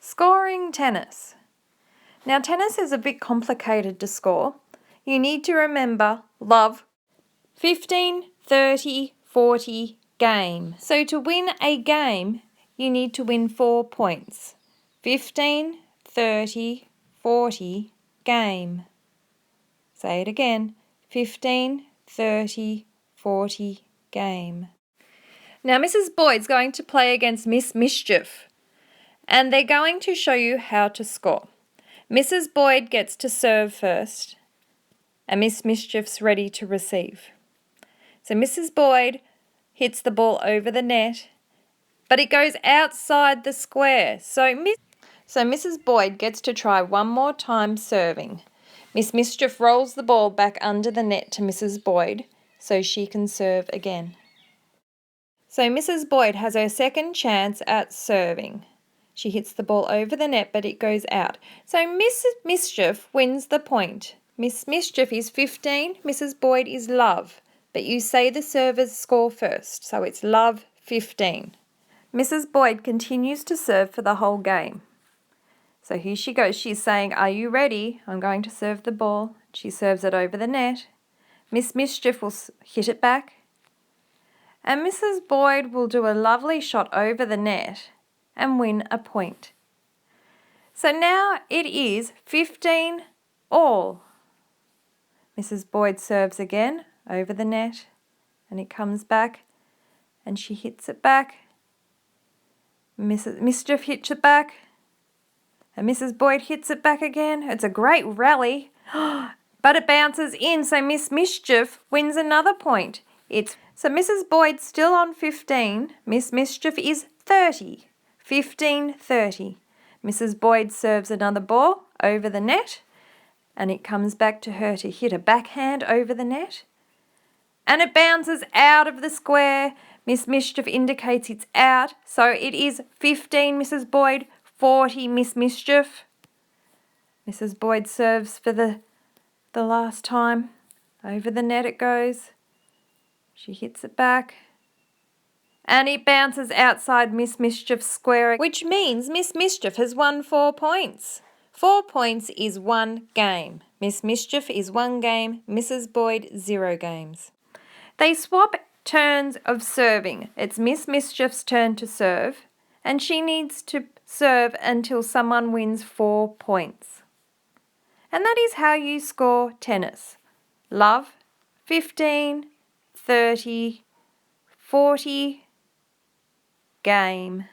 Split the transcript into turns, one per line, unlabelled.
Scoring tennis. Now, tennis is a bit complicated to score. You need to remember love 15, 30, 40 game. So to win a game, you need to win 4 points. 15, 30, 40 game. Say it again. 15, 30, 40 game. Now, Mrs. Boyd's going to play against Miss Mischief, and they're going to show you how to score. Mrs. Boyd gets to serve first, and Miss Mischief's ready to receive. So Mrs. Boyd hits the ball over the net, but it goes outside the square. So Mrs. Boyd gets to try one more time serving. Miss Mischief rolls the ball back under the net to Mrs. Boyd so she can serve again. So Mrs. Boyd has her second chance at serving. She hits the ball over the net, but it goes out. So Mrs. Mischief wins the point. Miss Mischief is 15, Mrs. Boyd is love. But you say the server's score first, so it's love 15. Mrs. Boyd continues to serve for the whole game. So here she goes. She's saying, "Are you ready? I'm going to serve the ball." She serves it over the net. Miss Mischief will hit it back. And Mrs. Boyd will do a lovely shot over the net and win a point. So now it is 15 all. Mrs. Boyd serves again over the net, and it comes back, and she hits it back. Mrs. Mischief hits it back, and Mrs. Boyd hits it back again. It's a great rally, but it bounces in, so Miss Mischief wins another point. So Mrs. Boyd's still on 15. Miss Mischief is 30. 15, 30. Mrs. Boyd serves another ball over the net, and it comes back to her to hit a backhand over the net, and it bounces out of the square. Miss Mischief indicates it's out, so it is 15 Mrs. Boyd, 40 Miss Mischief. Mrs. Boyd serves for the last time. Over the net it goes. She hits it back, and it bounces outside Miss Mischief's square, which means Miss Mischief has won 4 points. 4 points is 1 game. Miss Mischief is 1 game, Mrs. Boyd 0 games. They swap turns of serving. It's Miss Mischief's turn to serve, and she needs to serve until someone wins 4 points. And that is how you score tennis. Love, 15, 30, 40, game.